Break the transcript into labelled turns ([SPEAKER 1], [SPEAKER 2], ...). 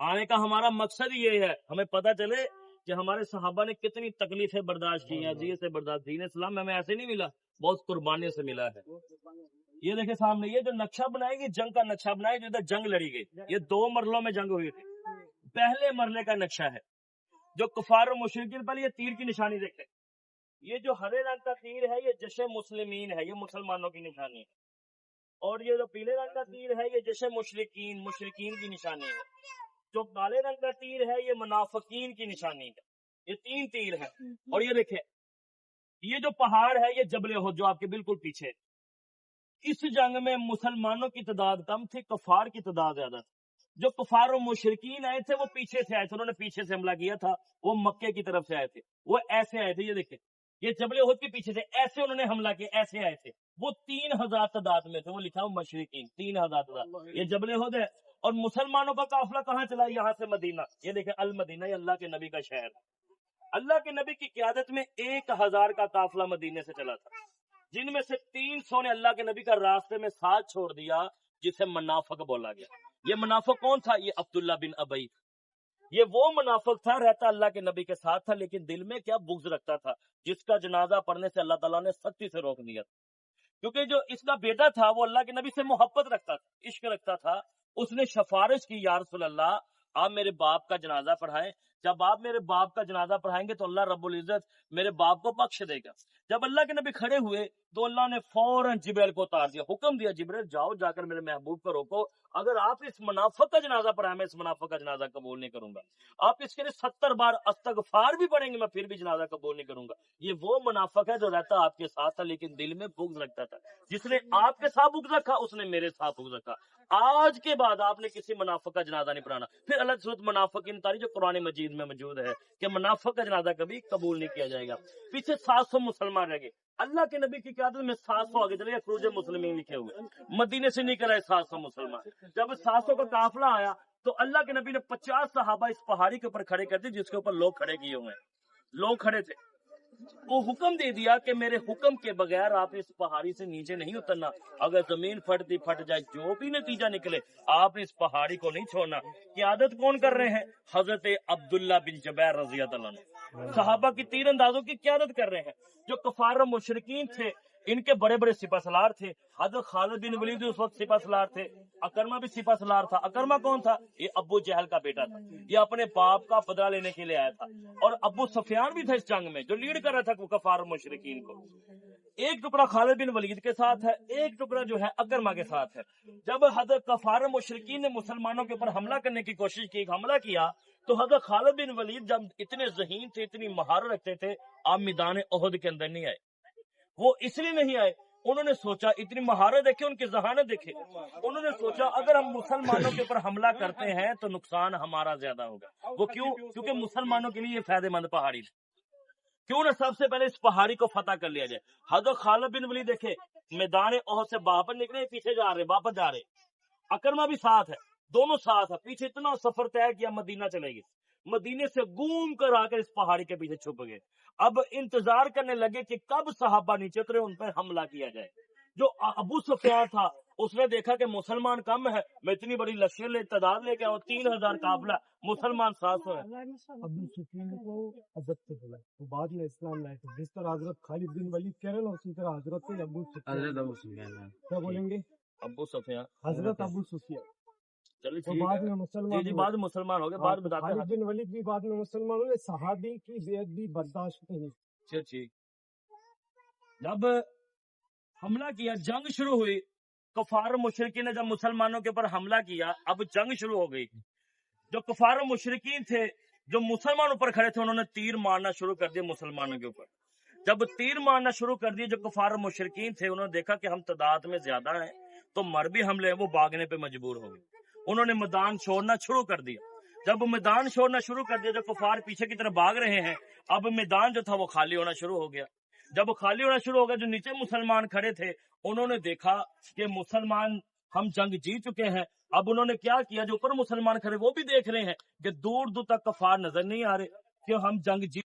[SPEAKER 1] آنے کا ہمارا مقصد یہ ہے ہمیں پتہ چلے کہ ہمارے صحابہ نے کتنی تکلیفیں برداشت کی ہیں، اذیت سے برداشت. دین اسلام میں ہمیں ایسے نہیں ملا، بہت قربانی سے ملا ہے. یہ دیکھیں سامنے یہ جو نقشہ بنائے گی، جنگ کا نقشہ بنائے جو ادھر جنگ لڑی گئی، یہ 2 مرحلوں میں جنگ ہوئی تھی. پہلے مرحلے کا نقشہ ہے جو کفار و مشرکین. پہلے یہ تیر کی نشانی دیکھیں، یہ جو ہرے رنگ کا تیر ہے یہ جشن مسلمین ہے، یہ مسلمانوں کی نشانی ہے. اور یہ جو پیلے رنگ کا تیر ہے یہ جشن مشرکین کی نشانی ہے. جو کالے رنگ کا تیر ہے یہ منافقین کی نشانی ہے. یہ 3 تیر ہیں. اور یہ دیکھیں یہ جو پہاڑ ہے یہ جبل احد جو آپ کے بالکل پیچھے. اس جنگ میں مسلمانوں کی تعداد کم تھی، کفار کی تعداد زیادہ تھی. جو کفار و مشرکین آئے تھے وہ پیچھے سے آئے تھے، انہوں نے پیچھے سے حملہ کیا تھا، وہ مکے کی طرف سے آئے تھے، وہ ایسے آئے تھے. یہ دیکھیں یہ جبل احد کے پیچھے سے ایسے انہوں نے حملہ کیا، ایسے آئے تھے. وہ 3000 تعداد میں تھے، وہ لکھا ہو مشرکین 3000 تعداد. یہ جبل احد ہے. اور مسلمانوں کا قافلہ کہاں چلا؟ یہاں سے مدینہ. یہ دیکھیں المدینہ، یہ اللہ کے نبی کا شہر. اللہ کے نبی کی قیادت میں 1000 کا قافلہ مدینے سے چلا تھا، جن میں سے 300 نے اللہ کے نبی کا راستے میں ساتھ چھوڑ دیا، جسے منافق بولا گیا. یہ منافق کون تھا؟ یہ عبداللہ بن ابی. یہ وہ منافق تھا، رہتا اللہ کے نبی کے ساتھ تھا لیکن دل میں کیا بغض رکھتا تھا، جس کا جنازہ پڑھنے سے اللہ تعالیٰ نے سختی سے روک دیا تھا. کیونکہ جو اس کا بیٹا تھا وہ اللہ کے نبی سے محبت رکھتا تھا، عشق رکھتا تھا. اس نے سفارش کی یا رسول اللہ آپ میرے باپ کا جنازہ پڑھائیں. جب آپ میرے باپ کا جنازہ پڑھائیں گے تو اللہ رب العزت میرے باپ کو بخش دے گا. جب اللہ کے نبی کھڑے ہوئے تو اللہ نے فوراً جبریل کو اتار دیا، حکم دیا جبریل جاؤ جا کر میرے محبوب کو روکو، اگر آپ اس منافق کا جنازہ پڑھائیں میں اس منافق کا جنازہ قبول نہیں کروں گا. آپ اس کے لیے 70 بار استغفار بھی پڑھیں گے میں پھر بھی جنازہ قبول نہیں کروں گا. یہ وہ منافق ہے جو رہتا آپ کے ساتھ تھا لیکن دل میں بغض رکھتا تھا. جس نے آپ کے ساتھ بغض رکھا اس نے میرے ساتھ بغض رکھا. آج کے بعد آپ نے کسی منافق کا جنازہ نہیں پڑھانا. پھر اللہ صورت منافقین تاریخ جو قرآن مجید میں موجود ہے کہ منافق کا جنازہ کبھی قبول نہیں کیا جائے گا. پیچھے 700 مسلمان رہ گئے. اللہ کے نبی کی قیادت میں 700 آگے چلے، خروج مسلمین لکھے ہوئے، مدینے سے نکل آئے 700 مسلمان. جب 700 کا قافلہ آیا تو اللہ کے نبی نے 50 صحابہ اس پہاڑی کے اوپر کھڑے کر دیے جس کے اوپر لوگ کھڑے کیے ہوئے ہیں. لوگ کھڑے تھے. وہ حکم دے دیا کہ میرے حکم کے بغیر آپ اس پہاڑی سے نیچے نہیں اترنا. اگر زمین پھٹ جائے جو بھی نتیجہ نکلے آپ اس پہاڑی کو نہیں چھوڑنا. قیادت کون کر رہے ہیں؟ حضرت عبداللہ بن جبیر رضی اللہ عنہ صحابہ کی 3 اندازوں کی قیادت کر رہے ہیں. جو کفار و مشرکین تھے ان کے بڑے بڑے سپہ سالار تھے. حضرت خالد بن ولید اس وقت سپہ سالار تھے. اکرمہ بھی سپہ سالار تھا. اکرمہ کون تھا؟ یہ ابو جہل کا بیٹا تھا. یہ اپنے باپ کا بدلہ لینے کے لیے آیا تھا. اور ابو سفیان بھی تھا اس جنگ میں جو لیڈ کر رہا تھا کفار و مشرکین کو. ایک ٹکڑا خالد بن ولید کے ساتھ ہے، ایک ٹکڑا جو ہے اکرمہ کے ساتھ ہے. جب حضرت کفار و مشرکین نے مسلمانوں کے اوپر حملہ کرنے کی کوشش کی، حملہ کیا، تو حضرت خالد بن ولید جب اتنے ذہین تھے، اتنی مہارت رکھتے تھے، آپ میدان احد کے اندر نہیں آئے. وہ اس لیے نہیں آئے، انہوں نے سوچا اتنی مہارت دیکھے، ان کی ذہانت دیکھے، انہوں نے سوچا اگر ہم مسلمانوں کے اوپر حملہ کرتے ہیں تو نقصان ہمارا زیادہ ہوگا. وہ کیوں؟ کیونکہ مسلمانوں کے لیے یہ فائدہ مند پہاڑی تھی. کیوں نہ سب سے پہلے اس پہاڑی کو فتح کر لیا جائے. حضرت خالد بن ولید دیکھے میدان احد سے واپس نکلے، پیچھے جا رہے، واپس جا رہے. اکرمہ بھی ساتھ ہے، دونوں ساتھ ہے. پیچھے اتنا سفر طے کیا مدینہ چلے گئے. مدینے سے گھوم کر آ کر اس پہاڑی کے پیچھے چھپ گئے. اب انتظار کرنے لگے کہ کب صحابہ نیچے اترے ان پر حملہ کیا جائے. جو ابو سفیان تھا اس نے دیکھا کہ مسلمان کم ہے، میں اتنی بڑی لشکر تعداد لے کے آؤں، 3000 قافلہ، مسلمان 700 ہے.
[SPEAKER 2] ابو سفیان کو عزت سے بولا تو بعد میں اسلام لائے تھے. جس طرح حضرت خالد بن ولید کہہ رہے نا اسی طرح حضرت ابو سفیان کیا بولیں گے؟
[SPEAKER 1] ابو سفیان،
[SPEAKER 2] حضرت ابو سفیان
[SPEAKER 1] چلیے
[SPEAKER 2] بعد میں مسلمان
[SPEAKER 1] جی بعد مسلمان ہو گئے. بعد بتاتے ہیں.
[SPEAKER 2] خالد بن ولید بھی بعد میں مسلمان ہوئے. صحابی کی بیعت بھی برداشت نہیں.
[SPEAKER 1] ٹھیک. جب حملہ کیا، جنگ شروع ہوئی، کفار مشرکین نے جب مسلمانوں کے اوپر حملہ کیا، اب جنگ شروع ہو گئی. جو کفار مشرکین تھے جو مسلمانوں پر کھڑے تھے انہوں نے تیر مارنا شروع کر دیا مسلمانوں کے اوپر. جب تیر مارنا شروع کر دیے جو کفار مشرکین تھے انہوں نے دیکھا کہ ہم تعداد میں زیادہ ہیں تو مر بھی حملے ہیں، وہ بھاگنے پہ مجبور ہو گئے. انہوں نے میدان چھوڑنا شروع کر دیا. جب میدان چھوڑنا شروع کر دیا جو کفار پیچھے کی طرف بھاگ رہے ہیں، اب میدان جو تھا وہ خالی ہونا شروع ہو گیا. جب خالی ہونا شروع ہو گیا جو نیچے مسلمان کھڑے تھے انہوں نے دیکھا کہ مسلمان ہم جنگ جیت چکے ہیں. اب انہوں نے کیا کیا، جو اوپر مسلمان کھڑے وہ بھی دیکھ رہے ہیں کہ دور دور تک کفار نظر نہیں آ رہے کہ ہم جنگ جیت